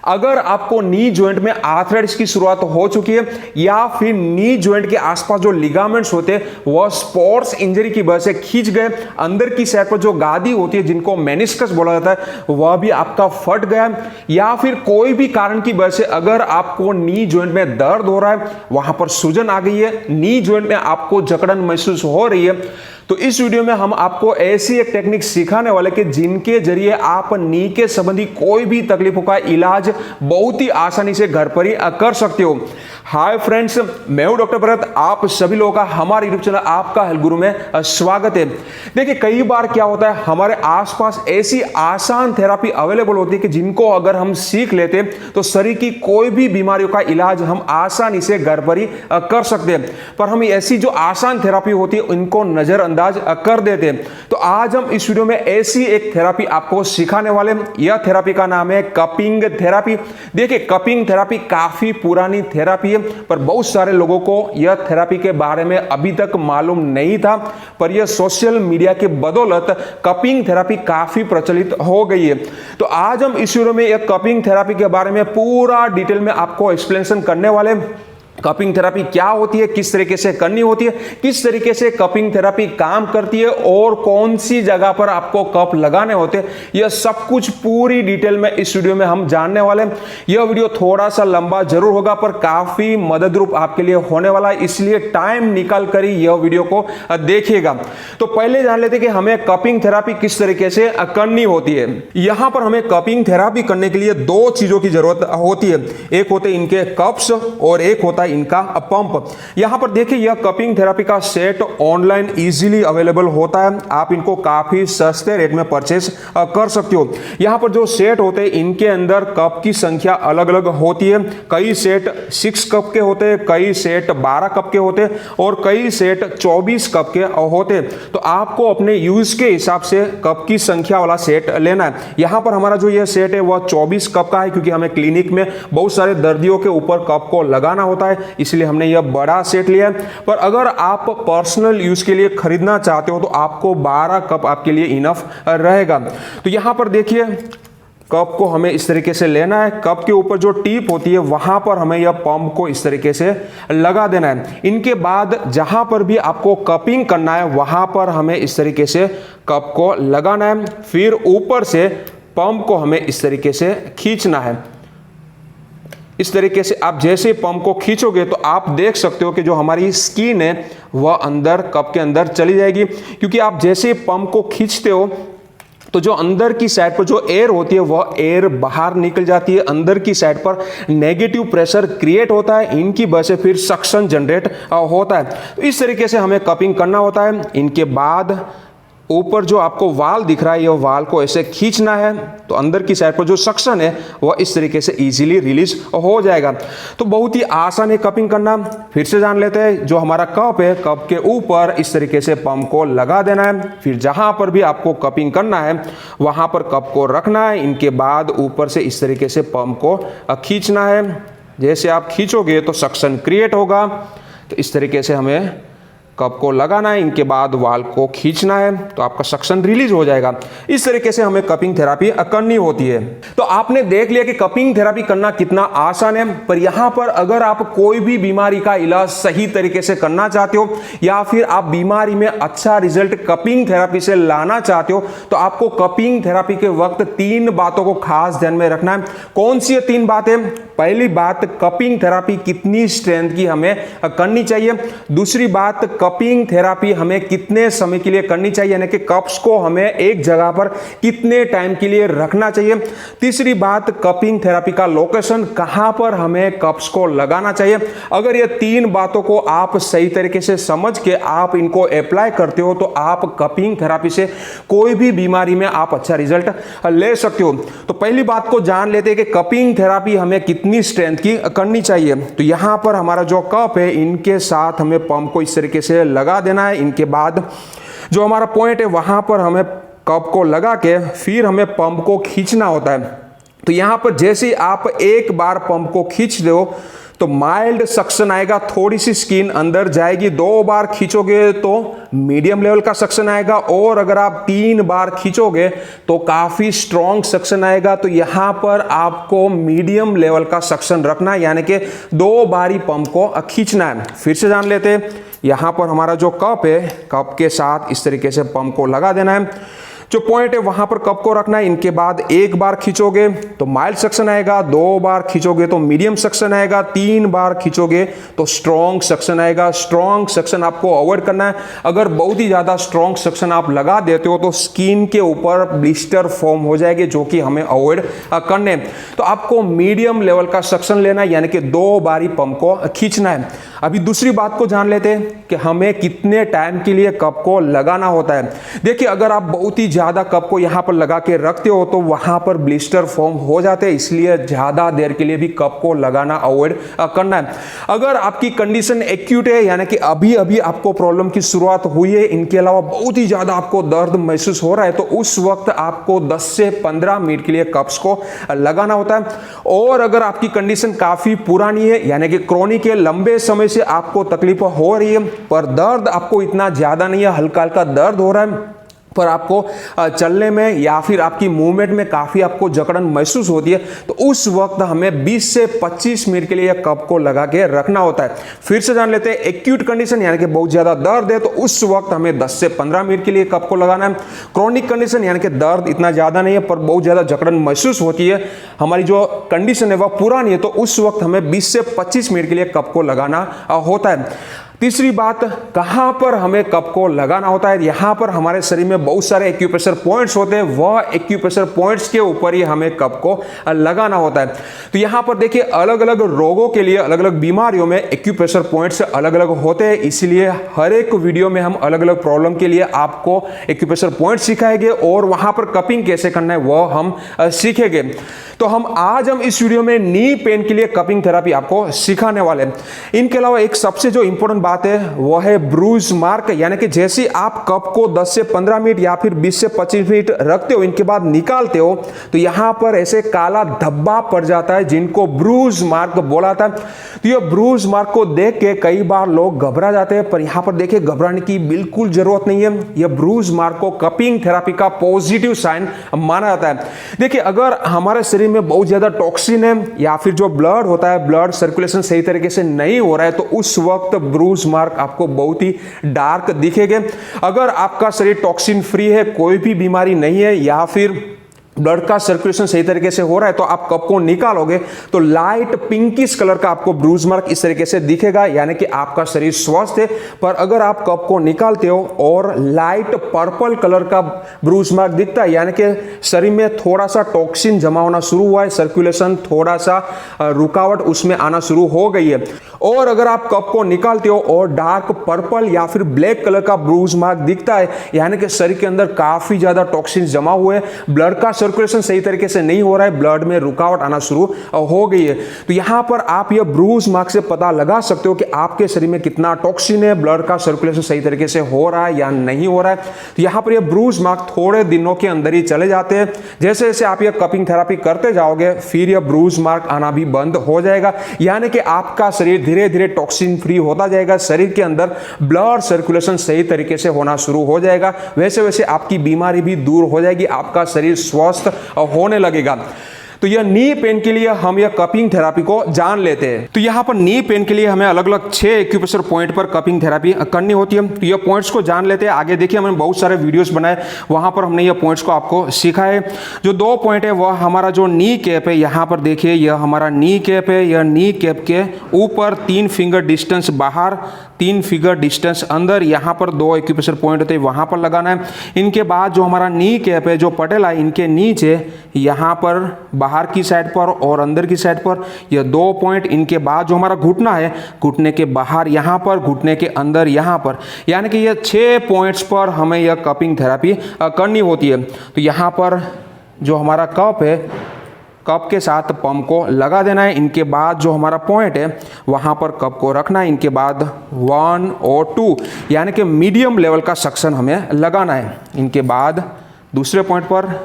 अगर आपको knee joint में आर्थराइटिस की शुरुआत हो चुकी है या फिर नी जॉइंट के आसपास जो लिगामेंट्स होते हैं वह स्पोर्ट्स इंजरी की वजह से खींच गए, अंदर की साइड पर जो गादी होती है जिनको मेनिस्कस बोला जाता है वह भी आपका फट गया, या फिर कोई भी कारण की वजह से अगर आपको नी जॉइंट में दर्द हो रहा है, वहां पर सूजन आ गई है, नी जॉइंट में आपको जकड़न महसूस हो रही है, तो इस वीडियो में हम आपको ऐसी एक टेक्निक सिखाने वाले कि जिनके जरिए आप नी के संबंधी कोई भी तकलीफों का इलाज बहुत ही आसानी से घर पर ही कर सकते हो। हाय फ्रेंड्स, मैं हूं डॉक्टर भरत, आप सभी लोगों का हमारे यूट्यूब चैनल आपका हेल्थ गुरु में स्वागत है। देखिए कई बार क्या होता है, हमारे आसपास ऐसी आसान थेरापी अवेलेबल होती है कि जिनको अगर हम सीख लेते तो शरीर की कोई भी बीमारियों का इलाज हम आसानी से घर पर ही कर सकते हैं, पर हम ऐसी जो आसान थेरापी होती है उनको नजरअंदाज कर देते हैं। तो आज हम इस वीडियो में ऐसी एक थेरापी आपको सिखाने वाले हैं। यह थेरापी का नाम है कपिंग थेरापी। देखिए कपिंग थेरापी काफी पुरानी थेरापी है, पर बहुत सारे लोगों को यह थेरापी के बारे में अभी तक मालूम नहीं था, पर यह सोशल मीडिया के बदौलत कपिंग थेरापी काफी प्रचलित हो गई है। तो आज हम इस वीडियो में यह कपिंग थेरापी के बारे में पूरा डिटेल में आपको एक्सप्लेनेशन करने वाले हैं। कपिंग थेरापी क्या होती है, किस तरीके से करनी होती है, किस तरीके से कपिंग थेरापी काम करती है और कौन सी जगह पर आपको कप लगाने होते हैं, यह सब कुछ पूरी डिटेल में इस वीडियो में हम जानने वाले हैं। यह वीडियो थोड़ा सा लंबा जरूर होगा पर काफी मददरूप आपके लिए होने वाला है, इसलिए टाइम निकाल कर ही यह वीडियो को देखिएगा। तो पहले जान लेते हैं कि हमें कपिंग थेरापी किस तरीके से करनी होती है। यहां पर हमें कपिंग थेरापी करने के लिए दो चीजों की जरूरत होती है, एक होते इनके कप्स और एक होता इनका पंप। यहां पर देखिए यह कपिंग थेरापी का सेट ऑनलाइन इजीली अवेलेबल होता है, आप इनको काफी सस्ते रेट में परचेस कर सकते हो। यहां पर जो सेट होते हैं इनके अंदर कप की संख्या अलग अलग होती है, कई सेट 6 कप के होते हैं, कई सेट 12 कप के होते हैं और कई सेट 24 कप के होते हैं। तो आपको अपने यूज के हिसाब से कप की संख्या वाला सेट लेना है। यहां पर हमारा जो यह सेट है वह 24 कप का है, क्योंकि हमें क्लिनिक में बहुत सारे दर्दियों के ऊपर कप को लगाना होता है, इसलिए हमने यह बड़ा सेट लिया है। पर अगर आप पर्सनल यूज के लिए खरीदना चाहते हो तो आपको 12 कप आपके लिए इनफ रहेगा। तो यहां पर देखिए कप को हमें इस तरीके से लेना है, कप के ऊपर जो टिप होती है वहां पर हमें यह पंप को इस तरीके से लगा देना है। इनके बाद जहां पर भी आपको कपिंग करना है वहां पर हमें इस तरीके से कप को लगाना है, फिर ऊपर से पंप को हमें इस तरीके से खींचना है। इस तरीके से आप जैसे पंप को खींचोगे तो आप देख सकते हो कि जो हमारी स्किन है वह अंदर कप के अंदर चली जाएगी, क्योंकि आप जैसे पंप को खींचते हो तो जो अंदर की साइड पर जो एयर होती है वह एयर बाहर निकल जाती है, अंदर की साइड पर नेगेटिव प्रेशर क्रिएट होता है, इनकी वजह से फिर सक्शन जनरेट होता है। तो इस तरीके से हमें कपिंग करना होता है। इनके बाद ऊपर जो आपको वाल दिख रहा है यह वाल को ऐसे खींचना है, तो अंदर की साइड पर जो सक्शन है वह इस तरीके से इजीली रिलीज हो जाएगा। तो बहुत ही आसान है कपिंग करना। फिर से जान लेते हैं, जो हमारा कप है कप के ऊपर इस तरीके से पंप को लगा देना है, फिर जहां पर भी आपको कपिंग करना है वहां पर कप को रखना है। इनके बाद ऊपर से इस तरीके से पंप को खींचना है, जैसे आप खींचोगे तो सक्शन क्रिएट होगा। तो इस तरीके से हमें कप को लगाना है, इनके बाद वाल को खींचना है तो आपका सक्शन रिलीज हो जाएगा। इस तरीके से हमें कपिंग थेरापी करनी होती है। तो आपने देख लिया कि कपिंग थेरापी करना कितना आसान है, पर यहां पर अगर आप कोई भी बीमारी का इलाज सही तरीके से करना चाहते हो या फिर आप बीमारी में अच्छा रिजल्ट कपिंग थेरापी से लाना चाहते हो तो आपको कपिंग थेरापी के वक्त 3 बातों को खास ध्यान में रखना है। कौन सी 3 बातें? पहली बात, कपिंग थेरापी कितनी स्ट्रेंथ की हमें करनी चाहिए। दूसरी बात, कपिंग थेरापी हमें कितने समय के लिए करनी चाहिए, यानी कि कप्स को हमें एक जगह पर कितने टाइम के लिए रखना चाहिए। तीसरी बात, कपिंग थेरापी का लोकेशन, कहां पर हमें कप्स को लगाना चाहिए। अगर ये 3 बातों को आप सही तरीके से समझ के आप इनको अप्लाई करते हो तो आप कपिंग थेरापी से कोई भी बीमारी में आप अच्छा रिजल्ट ले सकते हो। तो पहली बात को जान लेते हैं कि कपिंग थेरापी हमें कितनी स्ट्रेंथ की करनी चाहिए। तो यहां पर हमारा जो कप है इनके साथ हमें पंप को इस तरीके से लगा देना है। इनके बाद जो हमारा पॉइंट है वहां पर हमें कप को लगा के फिर हमें पंप को खींचना होता है। तो यहां पर जैसे आप एक बार पंप को खींच दो तो माइल्ड सक्शन आएगा, थोड़ी सी स्किन अंदर जाएगी। 2 बार खींचोगे तो मीडियम लेवल का सक्शन आएगा, और अगर आप 3 बार खींचोगे तो काफी स्ट्रॉन्ग सक्शन आएगा। तो यहां पर आपको मीडियम लेवल का सक्शन रखना है, यानी कि 2 बारी पंप को खींचना है। फिर से जान लेते हैं, यहां पर हमारा जो कप है, कप के साथ इस तरीके से पंप को लगा देना है। जो पॉइंट है वहां पर कप को रखना है। इनके बाद 1 बार खींचोगे तो माइल्ड सक्शन आएगा, 2 बार खींचोगे तो मीडियम सक्शन आएगा, 3 बार खींचोगे तो स्ट्रॉन्ग सक्शन आएगा। स्ट्रॉन्ग सक्शन आपको अवॉइड करना है। अगर बहुत ही ज्यादा स्ट्रॉन्ग सक्शन आप लगा देते हो तो स्किन के ऊपर ब्लिस्टर फॉर्म हो जाएंगे, जो कि हमें अवॉइड करने। तो आपको मीडियम लेवल का सक्शन लेना है, यानी कि 2 बारी पंप को खींचना है। अभी दूसरी बात को जान लेते हैं कि हमें कितने टाइम के लिए कप को लगाना होता है। देखिए, अगर आप बहुत ही ज्यादा कप को यहां पर लगा के रखते हो तो वहां पर ब्लिस्टर फॉर्म हो जाते हैं, इसलिए ज्यादा देर के लिए भी कप को लगाना अवॉइड करना है। अगर आपकी कंडीशन एक्यूट है, यानी कि अभी अभी आपको प्रॉब्लम की शुरुआत हुई है, इनके अलावा बहुत ही ज्यादा आपको दर्द महसूस हो रहा है, तो उस वक्त आपको 10 से 15 मिनट के लिए कप्स को लगाना होता है। और अगर आपकी कंडीशन काफी पुरानी है, यानी कि क्रोनिक है, लंबे समय से आपको तकलीफ हो रही है, पर दर्द आपको इतना ज्यादा नहीं है, हल्का हल्का दर्द हो रहा है, पर आपको चलने में या फिर आपकी मूवमेंट में काफी आपको जकड़न महसूस होती है, तो उस वक्त हमें 20 से 25 मिनट के लिए कप को लगा के रखना होता है। फिर से जान लेते हैं, एक्यूट कंडीशन यानी कि बहुत ज्यादा दर्द है, तो उस वक्त हमें 10 से 15 मिनट के लिए कप को लगाना है। क्रोनिक कंडीशन यानी कि दर्द इतना ज्यादा नहीं है पर बहुत ज्यादा जकड़न महसूस होती है, हमारी जो कंडीशन है वह पुरानी है, तो उस वक्त हमें 20 से 25 मिनट के लिए कप को लगाना होता है। तीसरी बात, कहां पर हमें कप को लगाना होता है। यहां पर हमारे शरीर में बहुत सारे एक्यूप्रेशर पॉइंट्स होते हैं, वह एक्यूप्रेशर पॉइंट्स के ऊपर ही हमें कप को लगाना होता है। तो यहां पर देखिए, अलग अलग रोगों के लिए, अलग अलग बीमारियों में एक्यूप्रेशर पॉइंट्स अलग अलग होते हैं, इसलिए हर एक वीडियो में हम अलग अलग प्रॉब्लम के लिए आपको एक्यूप्रेशर पॉइंट सिखाएंगे और वहां पर कपिंग कैसे करना है वह हम सीखेंगे। तो आज हम इस वीडियो में नी पेन के लिए कपिंग थेरेपी आपको सिखाने वाले हैं। इनके अलावा एक सबसे जो इंपॉर्टेंट बात है वो है ब्रूज मार्क, यानी कि जैसे आप कप को 10 से 15 मिनट या फिर 20 से 25 मिनट रखते हो, इनके बाद निकालते हो, तो यहां पर ऐसे काला धब्बा पड़ जाता है, जिनको ब्रूज मार्क बोला था। तो ये ब्रूज मार्क को देख के कई बार लोग घबरा जाते हैं, पर यहां पर देखिए, घबराने की बिल्कुल जरूरत नहीं है। यह ब्रूज मार्क को कपिंग थेरेपी का पॉजिटिव साइन माना जाता है। देखिए, अगर हमारे शरीर में बहुत ज्यादा टॉक्सिन है या फिर जो ब्लड होता है, ब्लड सर्कुलेशन सही तरीके से नहीं हो रहा है, तो उस वक्त ब्रूज मार्क आपको बहुत ही डार्क दिखेंगे। अगर आपका शरीर टॉक्सिन फ्री है, कोई भी बीमारी नहीं है, या फिर ब्लड का सर्कुलेशन सही तरीके से हो रहा है, तो आप कप को निकालोगे तो लाइट पिंकिश कलर का आपको ब्रूज मार्क इस तरीके से दिखेगा, यानी कि आपका शरीर स्वस्थ है। पर अगर आप कप को निकालते हो और लाइट पर्पल कलर का ब्रूज मार्क दिखता है, यानी कि शरीर में थोड़ा सा टॉक्सिन जमा होना शुरू हुआ है, सर्कुलेशन थोड़ा सा रुकावट उसमें आना शुरू हो गई है। और अगर आप कप को निकालते हो और डार्क पर्पल या फिर ब्लैक कलर का ब्रूज मार्क दिखता है, यानी कि शरीर के अंदर काफी ज्यादा टॉक्सिन जमा हुए हैं, ब्लड का सर्कुलेशन सही तरीके से नहीं हो रहा है, ब्लड में रुकावट आना शुरू हो गई है, तो यहां पर आप यह ब्रूज मार्क से पता लगा सकते हो कि आपके शरीर में कितना टॉक्सिन है, ब्लड का सर्कुलेशन सही तरीके से हो रहा है या नहीं हो रहा है। तो यहां पर यह ब्रूज मार्क थोड़े दिनों के अंदर ही चले जाते हैं। जैसे जैसे आप यह कपिंग थेरेपी करते जाओगे, फिर यह ब्रूज मार्क आना भी बंद हो जाएगा, यानी कि आपका शरीर धीरे धीरे टॉक्सिन फ्री होता जाएगा, शरीर के अंदर ब्लड सर्कुलेशन सही तरीके से होना शुरू हो जाएगा, वैसे वैसे आपकी बीमारी भी दूर हो जाएगी, आपका शरीर स्वस्थ होने लगेगा। तो यह नी पेन के लिए हम यह कपिंग थेरेपी को जान लेते हैं। तो यहाँ पर नी पेन के लिए हमें अलग अलग 6 एक्यूप्रेशर पॉइंट पर कपिंग थेरेपी करनी होती है। तो यह पॉइंट्स को जान लेते हैं। आगे देखिए, हमने बहुत सारे वीडियोस बनाए, वहां पर हमने यह पॉइंट्स को आपको सिखाए। जो 2 पॉइंट है वह हमारा जो नी कैप है, यहाँ पर देखिए, यह हमारा नी कैप है। यह नी कैप के ऊपर 3 फिंगर डिस्टेंस बाहर, 3 फिंगर डिस्टेंस अंदर, यहाँ पर 2 एक्यूप्रेशर पॉइंट होते हैं, वहां पर लगाना है। इनके बाद जो हमारा नी कैप है, जो पटेला है, इनके नीचे यहाँ पर बाहर की साइड पर और अंदर की साइड पर यह 2 पॉइंट। इनके बाद जो हमारा घुटना है, घुटने के बाहर यहाँ पर, घुटने के अंदर यहाँ पर, यानी कि यह 6 पॉइंट्स पर हमें यह कपिंग थेरेपी करनी होती है। तो यहाँ पर जो हमारा कप है, कप के साथ पंप को लगा देना है। इनके बाद जो हमारा पॉइंट है वहां पर कप को रखना है। इनके बाद 1 और 2 यानी कि मीडियम लेवल का सक्शन हमें लगाना है। इनके बाद दूसरे पॉइंट पर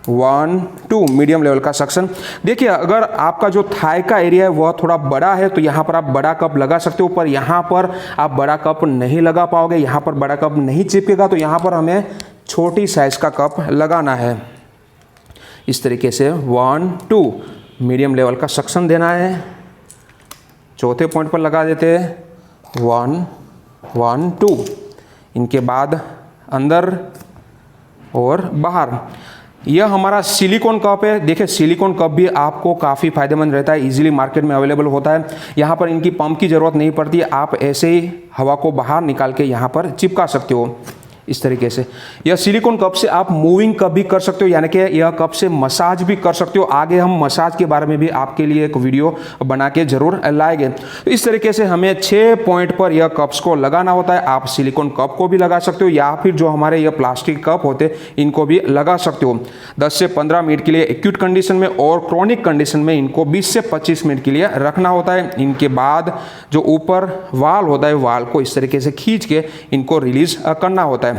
1 2 मीडियम लेवल का सक्शन। देखिए अगर आपका जो थाई का एरिया है वह थोड़ा बड़ा है तो यहाँ पर आप बड़ा कप लगा सकते हो, पर यहाँ पर आप बड़ा कप नहीं लगा पाओगे, यहाँ पर बड़ा कप नहीं चिपकेगा, तो यहाँ पर हमें छोटी साइज का कप लगाना है। इस तरीके से 1 2 मीडियम लेवल का सक्शन देना है। चौथे पॉइंट पर लगा देते हैं 1 1 2। इनके बाद अंदर और बाहर। यह हमारा सिलिकॉन कप है। देखिए सिलिकॉन कप भी आपको काफ़ी फायदेमंद रहता है, इजीली मार्केट में अवेलेबल होता है। यहाँ पर इनकी पंप की ज़रूरत नहीं पड़ती, आप ऐसे ही हवा को बाहर निकाल के यहाँ पर चिपका सकते हो इस तरीके से। यह सिलिकॉन कप से आप मूविंग कप भी कर सकते हो, यानी कि यह कप से मसाज भी कर सकते हो। आगे हम मसाज के बारे में भी आपके लिए एक वीडियो बना के जरूर लाएंगे। तो इस तरीके से हमें 6 पॉइंट पर यह कप्स को लगाना होता है। आप सिलिकॉन कप को भी लगा सकते हो या फिर जो हमारे यह प्लास्टिक कप होते हैं इनको भी लगा सकते हो। 10 से 15 मिनट के लिए एक्यूट कंडीशन में और क्रोनिक कंडीशन में इनको 20 से 25 मिनट के लिए रखना होता है। इनके बाद जो ऊपर वाल होता है, वाल को इस तरीके से खींच के इनको रिलीज करना होता है।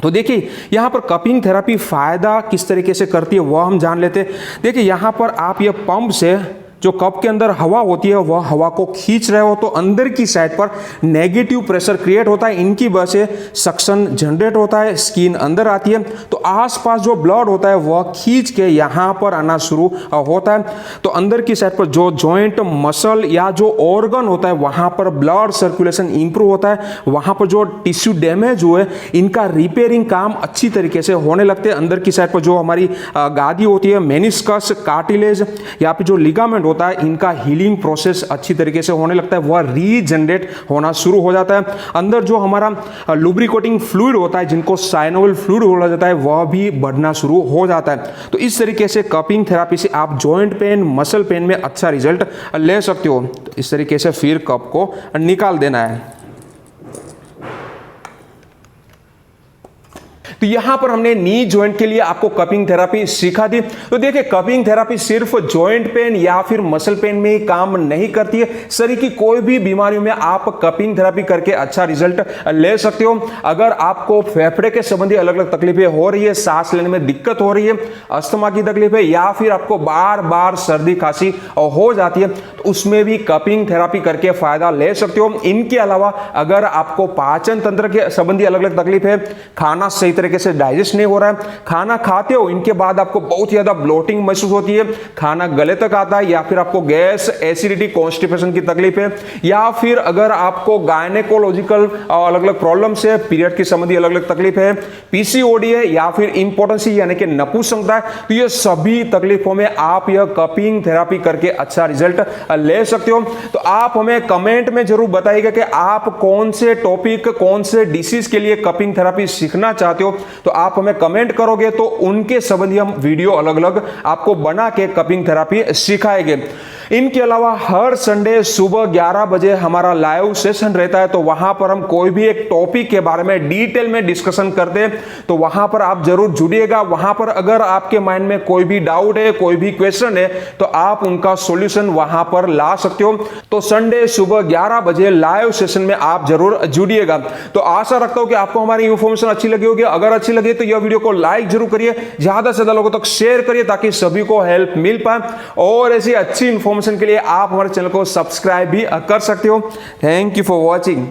तो देखिए यहाँ पर कपिंग थेरेपी फायदा किस तरीके से करती है वह हम जान लेते हैं। देखिए यहाँ पर आप यह पंप से जो कप के अंदर हवा होती है वह हवा को खींच रहे हो तो अंदर की साइड पर नेगेटिव प्रेशर क्रिएट होता है। इनकी वजह से सक्शन जनरेट होता है, स्किन अंदर आती है, तो आसपास जो ब्लड होता है वह खींच के यहाँ पर आना शुरू होता है। तो अंदर की साइड पर जो जॉइंट, मसल या जो ऑर्गन होता है वहाँ पर ब्लड सर्कुलेशन इंप्रूव होता है। वहाँ पर जो टिश्यू डैमेज हुए इनका रिपेयरिंग काम अच्छी तरीके से होने लगते हैं। अंदर की साइड पर जो हमारी गादी होती है, मेनिस्कस, कार्टिलेज या फिर जो लिगामेंट होता है, इनका हीलिंग प्रोसेस अच्छी तरीके से होने लगता है, वह रीजनरेट होना शुरू हो जाता है। अंदर जो हमारा लुब्रिकेटिंग फ्लूइड होता है, जिनको साइनोवियल फ्लूइड बोला जाता है, वह भी बढ़ना शुरू हो जाता है। तो इस तरीके से कपिंग थेरेपी से आप जॉइंट पेन, मसल पेन में अच्छा रिजल्ट ले सकते हो। तो इस तरीके से फिर कप को निकाल देना है। तो यहां पर हमने नी जॉइंट के लिए आपको कपिंग थेरेपी सिखा दी। तो देखिए कपिंग थेरेपी सिर्फ जॉइंट पेन या फिर मसल पेन में ही काम नहीं करती है, शरीर की कोई भी बीमारियों में आप कपिंग थेरेपी करके अच्छा रिजल्ट ले सकते हो। अगर आपको फेफड़े के संबंधी अलग अलग तकलीफें हो रही है, सांस लेने में दिक्कत हो रही है, अस्थमा की तकलीफ है या फिर आपको बार बार सर्दी खांसी हो जाती है, तो उसमें भी कपिंग थेरेपी करके फायदा ले सकते हो। इनके अलावा अगर आपको पाचन तंत्र के संबंधी अलग अलग तकलीफ है, खाना सही तरीके से डाइजेस्ट नहीं हो रहा है, खाना खाते हो इनके बाद आपको बहुत ज्यादा ब्लोटिंग महसूस होती है, खाना गले तक आता है, या फिर आपको गैस, एसिडिटी, कॉन्स्टिपेशन की तकलीफ है, या फिर अगर आपको गायनेकोलॉजिकल अलग अलग प्रॉब्लम्स है, पीरियड की संबंधी अलग अलग तकलीफ है, पीसीओडी है या फिर इंपोर्टेंसी यानी कि नपुंसकता है, तो ये सभी तकलीफों में आप यह कपिंग थेरेपी करके अच्छा रिजल्ट ले सकते हो। तो आप हमें कमेंट में जरूर बताइएगा कि आप कौन से टॉपिक, कौन से डिसीज के लिए कपिंग थेरेपी सीखना चाहते हो। तो आप हमें कमेंट करोगे तो उनके संबंधी हम वीडियो अलग अलग आपको बना के कपिंग थेरेपी सिखाएंगे। इनके अलावा हर संडे सुबह 11 बजे हमारा लाइव सेशन रहता है, तो वहां पर हम कोई भी एक टॉपिक के बारे में डिटेल में डिस्कशन करते हैं, तो वहां पर आप जरूर जुड़िएगा। वहां पर अगर आपके माइंड में कोई भी डाउट है, कोई भी क्वेश्चन है, तो आप उनका सॉल्यूशन वहां पर ला सकते हो। तो संडे सुबह 11 बजे लाइव सेशन में आप जरूर जुड़िएगा। तो आशा रखता हूं कि आपको हमारी इंफॉर्मेशन अच्छी लगी होगी। अगर अच्छी लगी तो यह वीडियो को लाइक जरूर करिए, ज्यादा से ज्यादा लोगों तक शेयर करिए ताकि सभी को हेल्प मिल पाए। और ऐसी अच्छी इंफॉर्मेशन के लिए आप हमारे चैनल को सब्सक्राइब भी कर सकते हो। Thank you for watching.